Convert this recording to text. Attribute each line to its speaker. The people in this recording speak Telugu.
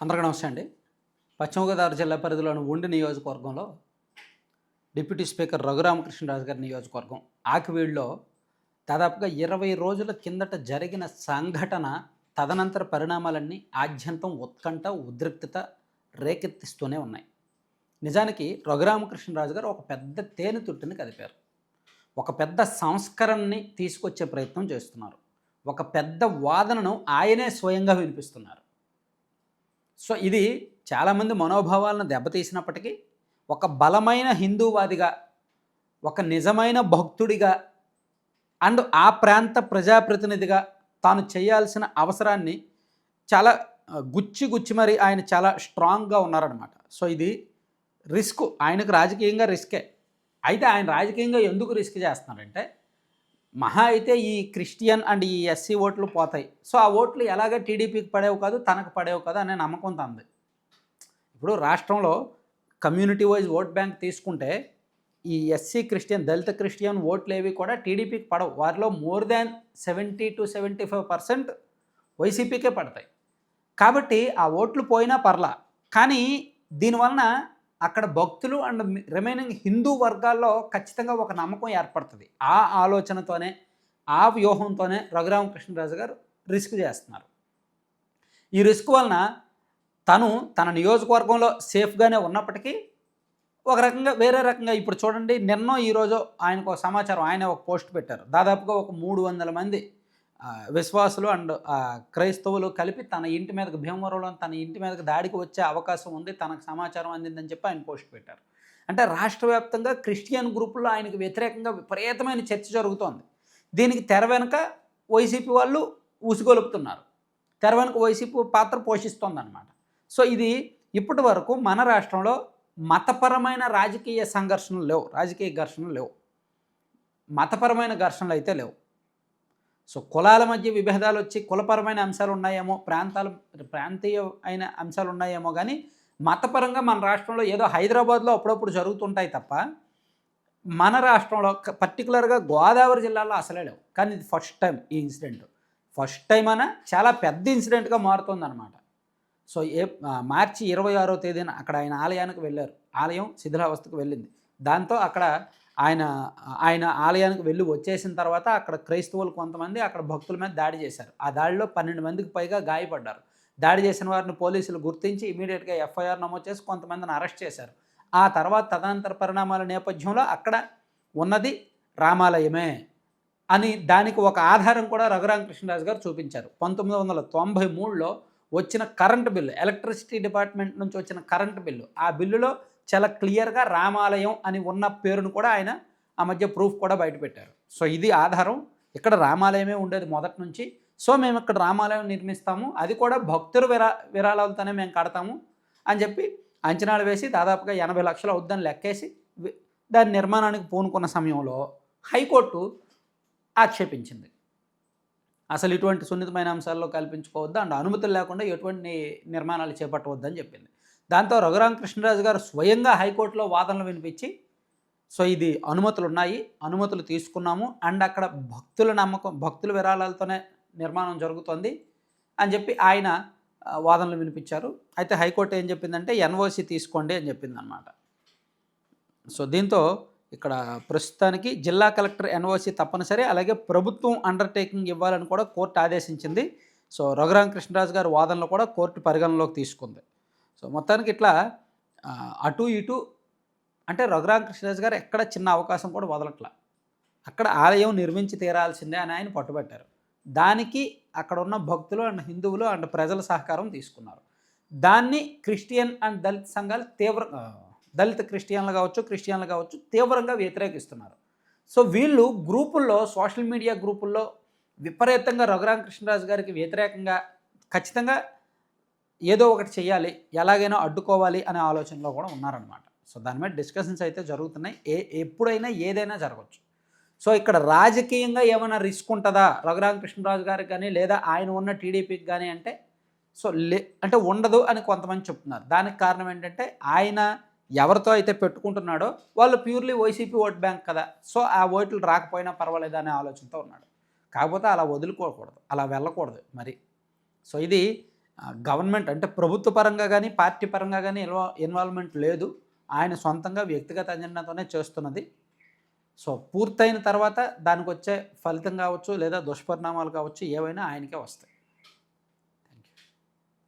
Speaker 1: అందరికీ నమస్తే అండి. పశ్చిమ గోదావరి జిల్లా పరిధిలోని ఉండి నియోజకవర్గంలో డిప్యూటీ స్పీకర్ రఘురామకృష్ణరాజు గారి నియోజకవర్గం ఆకివీడులో దాదాపుగా 20 రోజుల కిందట జరిగిన సంఘటన తదనంతర పరిణామాలన్నీ ఆద్యంతం ఉత్కంఠ, ఉద్రిక్తత రేకెత్తిస్తూనే ఉన్నాయి. నిజానికి రఘురామకృష్ణరాజు గారు ఒక పెద్ద తేనెతుట్టిని కదిపారు. ఒక పెద్ద సంస్కరణని తీసుకొచ్చే ప్రయత్నం చేస్తున్నారు. ఒక పెద్ద వాదనను ఆయనే స్వయంగా వినిపిస్తున్నారు. సో ఇది చాలామంది మనోభావాలను దెబ్బతీసినప్పటికీ ఒక బలమైన హిందూవాదిగా, ఒక నిజమైన భక్తుడిగా అండ్ ఆ ప్రాంత ప్రజాప్రతినిధిగా తాను చేయాల్సిన అవసరాన్ని చాలా గుచ్చి గుచ్చి మరి ఆయన చాలా స్ట్రాంగ్గా ఉన్నారనమాట. సో ఇది రిస్క్, ఆయనకు రాజకీయంగా రిస్కే. అయితే ఆయన రాజకీయంగా ఎందుకు రిస్క్ చేస్తున్నారంటే, మహా అయితే ఈ క్రిస్టియన్ అండ్ ఈ ఎస్సీ ఓట్లు పోతాయి. సో ఆ ఓట్లు ఎలాగ టీడీపీకి పడేవి కాదు, తనకు పడేవి కాదు అనే నమ్మకం తనది. ఇప్పుడు రాష్ట్రంలో కమ్యూనిటీ వైజ్ ఓట్ బ్యాంక్ తీసుకుంటే ఈ ఎస్సీ క్రిస్టియన్, దళిత క్రిస్టియన్ ఓట్లు ఏవి కూడా టీడీపీకి పడవు. వారిలో మోర్ దాన్ 70-75% వైసీపీకే పడతాయి. కాబట్టి ఆ ఓట్లు పోయినా పర్లా. కానీ దీనివలన అక్కడ భక్తులు అండ్ రిమైనింగ్ హిందూ వర్గాల్లో ఖచ్చితంగా ఒక నమ్మకం ఏర్పడుతుంది. ఆ ఆలోచనతోనే, ఆ వ్యూహంతోనే రఘురామకృష్ణరాజు గారు రిస్క్ చేస్తున్నారు. ఈ రిస్క్ వలన తన నియోజకవర్గంలో సేఫ్గానే ఉన్నప్పటికీ ఒక రకంగా వేరే రకంగా ఇప్పుడు చూడండి, నిన్నో ఈరోజు ఆయనకు ఒక సమాచారం, ఆయన ఒక పోస్ట్ పెట్టారు. దాదాపుగా ఒక 300 మంది విశ్వాసులు అండ్ క్రైస్తవులు కలిపి తన ఇంటి మీదకి, భీమవరంలో తన ఇంటి మీదకి దాడికి వచ్చే అవకాశం ఉంది, తనకు సమాచారం అందిందని చెప్పి ఆయన పోస్ట్ పెట్టారు. అంటే రాష్ట్ర వ్యాప్తంగా క్రిస్టియన్ గ్రూపుల్లో ఆయనకు వ్యతిరేకంగా విపరీతమైన చర్చ జరుగుతోంది. దీనికి తెర వెనుక వైసీపీ వాళ్ళు ఉసిగొలుపుతున్నారు. తెర వెనుక వైసీపీ పాత్ర పోషిస్తోందన్నమాట. సో ఇది ఇప్పటి వరకు మన రాష్ట్రంలో మతపరమైన రాజకీయ సంఘర్షణలు లేవు, రాజకీయ ఘర్షణలు లేవు, మతపరమైన ఘర్షణలు అయితే లేవు. సో కులాల మధ్య విభేదాలు వచ్చి కులపరమైన అంశాలు ఉన్నాయేమో, ప్రాంతీయ అయిన అంశాలు ఉన్నాయేమో, కానీ మతపరంగా మన రాష్ట్రంలో ఏదో హైదరాబాద్లో అప్పుడప్పుడు జరుగుతుంటాయి తప్ప మన రాష్ట్రంలో పర్టికులర్గా గోదావరి జిల్లాలో అసలే లేవు. కానీ ఇది ఫస్ట్ టైం, ఈ ఇన్సిడెంట్ ఫస్ట్ టైం అన్న చాలా పెద్ద ఇన్సిడెంట్గా మారుతుందన్నమాట. సో మార్చి 26వ తేదీన అక్కడ ఆయన ఆలయానికి వెళ్ళారు. ఆలయం శిథిలావస్థకు వెళ్ళింది. దాంతో అక్కడ ఆయన ఆలయానికి వెళ్ళి వచ్చేసిన తర్వాత అక్కడ క్రైస్తవులు కొంతమంది అక్కడ భక్తుల మీద దాడి చేశారు. ఆ దాడిలో 12 మందికి పైగా గాయపడ్డారు. దాడి చేసిన వారిని పోలీసులు గుర్తించి ఇమీడియట్గా ఎఫ్ఐఆర్ నమోదు చేసి కొంతమందిని అరెస్ట్ చేశారు. ఆ తర్వాత తదనంతర పరిణామాల నేపథ్యంలో అక్కడ ఉన్నది రామాలయమే అని దానికి ఒక ఆధారం కూడా రఘురామకృష్ణరాజు గారు చూపించారు. 1993లో వచ్చిన కరెంటు బిల్లు, ఎలక్ట్రిసిటీ డిపార్ట్మెంట్ నుంచి వచ్చిన కరెంటు బిల్లు, ఆ బిల్లులో చాలా క్లియర్గా రామాలయం అని ఉన్న పేరును కూడా ఆయన ఆ మధ్య ప్రూఫ్ కూడా బయటపెట్టారు. సో ఇది ఆధారం, ఇక్కడ రామాలయమే ఉండేది మొదటి నుంచి. సో మేము ఇక్కడ రామాలయం నిర్మిస్తాము, అది కూడా భక్తుల విరాళాలతోనే మేము కడతాము అని చెప్పి అంచనాలు వేసి దాదాపుగా 80 లక్షలు అవుద్దని లెక్కేసి దాని నిర్మాణానికి పూనుకున్న సమయంలో హైకోర్టు ఆక్షేపించింది. అసలు ఇటువంటి సున్నితమైన అంశాల్లో కల్పించుకోవద్దు అండ్ అనుమతులు లేకుండా ఎటువంటి నిర్మాణాలు చేపట్టవద్దని చెప్పింది. దాంతో రఘురామకృష్ణరాజు గారు స్వయంగా హైకోర్టులో వాదనలు వినిపించి, సో ఇది అనుమతులు ఉన్నాయి, అనుమతులు తీసుకున్నాము అండ్ అక్కడ భక్తుల విరాళాలతోనే నిర్మాణం జరుగుతుంది అని చెప్పి ఆయన వాదనలు వినిపించారు. అయితే హైకోర్టు ఏం చెప్పిందంటే ఎన్ఓసి తీసుకోండి అని చెప్పిందనమాట. సో దీంతో ఇక్కడ ప్రస్తుతానికి జిల్లా కలెక్టర్ ఎన్ఓసి తప్పనిసరి, అలాగే ప్రభుత్వం అండర్టేకింగ్ ఇవ్వాలని కూడా కోర్టు ఆదేశించింది. సో రఘురామకృష్ణరాజు గారి వాదనలు కూడా కోర్టు పరిగణలోకి తీసుకుంది. సో మొత్తానికి ఇట్లా అటు ఇటు అంటే రఘురామకృష్ణరాజు గారు ఎక్కడ చిన్న అవకాశం కూడా వదలట్లా. అక్కడ ఆలయం నిర్మించి తీరాల్సిందే అని ఆయన పట్టుబట్టారు. దానికి అక్కడ ఉన్న భక్తులు అండ్ హిందువులు అండ్ ప్రజల సహకారం తీసుకున్నారు. దాన్ని క్రిస్టియన్ అండ్ దళిత సంఘాలు దళిత క్రిస్టియన్లు కావచ్చు తీవ్రంగా వ్యతిరేకిస్తున్నారు. సో వీళ్ళు గ్రూపుల్లో, సోషల్ మీడియా గ్రూపుల్లో విపరీతంగా రఘురామకృష్ణరాజు గారికి వ్యతిరేకంగా ఖచ్చితంగా ఏదో ఒకటి చేయాలి, ఎలాగైనా అడ్డుకోవాలి అనే ఆలోచనలో కూడా ఉన్నారనమాట. సో దాని మీద డిస్కషన్స్ అయితే జరుగుతున్నాయి. ఎప్పుడైనా ఏదైనా జరగవచ్చు. సో ఇక్కడ రాజకీయంగా ఏమైనా రిస్క్ ఉంటుందా రఘురామకృష్ణరాజు గారికి కానీ, లేదా ఆయన ఉన్న టీడీపీకి కానీ అంటే అంటే ఉండదు అని కొంతమంది చెప్తున్నారు. దానికి కారణం ఏంటంటే ఆయన ఎవరితో అయితే పెట్టుకుంటున్నాడో వాళ్ళు ప్యూర్లీ వైసీపీ ఓట్ బ్యాంక్ కదా, సో ఆ ఓట్లు రాకపోయినా పర్వాలేదు అనే ఆలోచనతో ఉన్నాడు. కాకపోతే అలా వదులుకోకూడదు, అలా వెళ్ళకూడదు మరి. సో ఇది గవర్నమెంట్ అంటే ప్రభుత్వ పరంగా గానీ, పార్టీ పరంగా గానీ ఇన్వాల్వ్‌మెంట్ లేదు. ఆయన సొంతంగా వ్యక్తిగత అజెండాతోనే చేస్తున్నది. సో, పూర్తయిన తర్వాత దానికొచ్చే ఫలితం కావచ్చు, లేదా దుష్పరిణామాలు కావచ్చు, ఏవైనా ఆయనకే వస్తాయి.